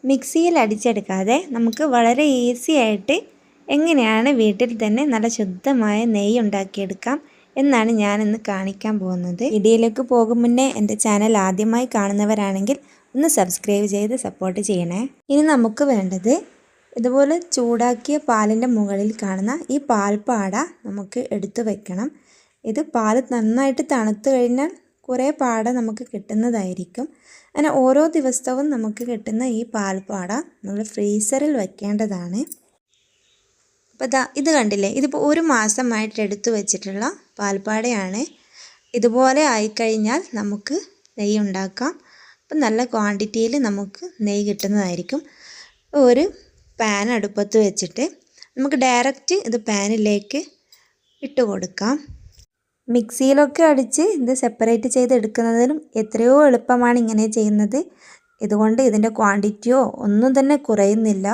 മിക്സിയിൽ അടിച്ചെടുക്കാതെ നമുക്ക് വളരെ ഈസി ആയിട്ട് എങ്ങനെയാണ് വീട്ടിൽ തന്നെ നല്ല ശുദ്ധമായ നെയ്യ് ഉണ്ടാക്കിയെടുക്കാം എന്നാണ് ഞാനിന്ന് കാണിക്കാൻ പോകുന്നത്. വീഡിയോയിലേക്ക് പോകും മുന്നേ എൻ്റെ ചാനൽ ആദ്യമായി കാണുന്നവരാണെങ്കിൽ ഒന്ന് സബ്സ്ക്രൈബ് ചെയ്ത് സപ്പോർട്ട് ചെയ്യണേ. ഇനി നമുക്ക് വേണ്ടത് ഇതുപോലെ ചൂടാക്കിയ പാലിൻ്റെ മുകളിൽ കാണുന്ന ഈ പാൽപ്പാട നമുക്ക് എടുത്തു വയ്ക്കണം. ഇത് പാൽ നന്നായിട്ട് തണുത്ത് കഴിഞ്ഞാൽ കുറേ പാട നമുക്ക് കിട്ടുന്നതായിരിക്കും. അങ്ങനെ ഓരോ ദിവസവും നമുക്ക് കിട്ടുന്ന ഈ പാൽപ്പാട നമ്മൾ ഫ്രീസറിൽ വയ്ക്കേണ്ടതാണ്. അപ്പോൾ ഇത് കണ്ടില്ലേ, ഇതിപ്പോൾ 1 മാസമായിട്ട് എടുത്തു വെച്ചിട്ടുള്ള പാൽപ്പാടയാണ്. ഇതുപോലെ ആയിക്കഴിഞ്ഞാൽ നമുക്ക് നെയ്യ് ഉണ്ടാക്കാം. അപ്പം നല്ല ക്വാണ്ടിറ്റിയിൽ നമുക്ക് നെയ്യ് കിട്ടുന്നതായിരിക്കും. ഒരു പാൻ അടുപ്പത്ത് വെച്ചിട്ട് നമുക്ക് ഡയറക്റ്റ് ഇത് പാനിലേക്ക് ഇട്ട് കൊടുക്കാം. മിക്സിയിലൊക്കെ അടിച്ച് ഇത് സെപ്പറേറ്റ് ചെയ്തെടുക്കുന്നതിലും എത്രയോ എളുപ്പമാണ് ഇങ്ങനെ ചെയ്യുന്നത്. ഇതുകൊണ്ട് ഇതിൻ്റെ ക്വാണ്ടിറ്റിയോ ഒന്നും തന്നെ കുറയുന്നില്ല,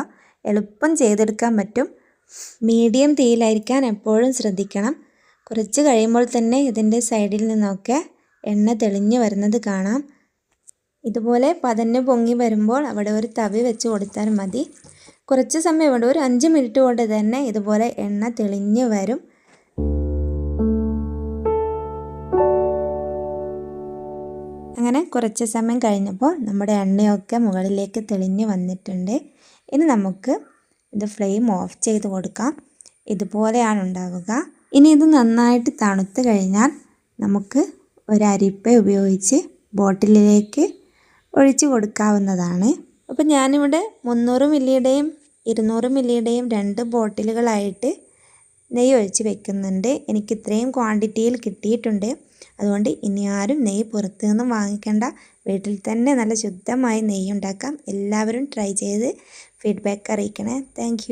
എളുപ്പം ചെയ്തെടുക്കാൻ പറ്റും. മീഡിയം തീയിലായിരിക്കാൻ എപ്പോഴും ശ്രദ്ധിക്കണം. കുറച്ച് കഴിയുമ്പോൾ തന്നെ ഇതിൻ്റെ സൈഡിൽ നിന്നൊക്കെ എണ്ണ തെളിഞ്ഞ് വരുന്നത് കാണാം. ഇതുപോലെ പതഞ്ഞ് പൊങ്ങി വരുമ്പോൾ അവിടെ ഒരു തവി വെച്ച് കൊടുത്താൽ മതി. കുറച്ച് സമയം കൊണ്ട് ഒരു 5 മിനിറ്റ് കൊണ്ട് തന്നെ ഇതുപോലെ എണ്ണ തെളിഞ്ഞ് വരും. അങ്ങനെ കുറച്ച് സമയം കഴിഞ്ഞപ്പോൾ നമ്മുടെ എണ്ണയൊക്കെ മുകളിലേക്ക് തെളിഞ്ഞ് വന്നിട്ടുണ്ട്. ഇനി നമുക്ക് ഇത് ഫ്ലെയിം ഓഫ് ചെയ്ത് കൊടുക്കാം. ഇതുപോലെയാണ് ഉണ്ടാവുക. ഇനി ഇത് നന്നായിട്ട് തണുത്ത് കഴിഞ്ഞാൽ നമുക്ക് ഒരു അരിപ്പ ഉപയോഗിച്ച് ബോട്ടിലിലേക്ക് ഒഴിച്ച് കൊടുക്കാവുന്നതാണ്. അപ്പോൾ ഞാനിവിടെ 300 മില്ലിയുടെയും 200 മില്ലിയുടെയും 2 ബോട്ടിലുകളായിട്ട് നെയ്യ് ഒഴിച്ച് വെക്കുന്നുണ്ട്. എനിക്ക് ഇത്രയും ക്വാണ്ടിറ്റിയിൽ കിട്ടിയിട്ടുണ്ട്. അതുകൊണ്ട് ഇനി ആരും നെയ്യ് പുറത്തു നിന്നും വാങ്ങിക്കേണ്ട, വീട്ടിൽ തന്നെ നല്ല ശുദ്ധമായി നെയ്യ് ഉണ്ടാക്കാം. എല്ലാവരും ട്രൈ ചെയ്ത് ഫീഡ്ബാക്ക് അറിയിക്കണേ. താങ്ക്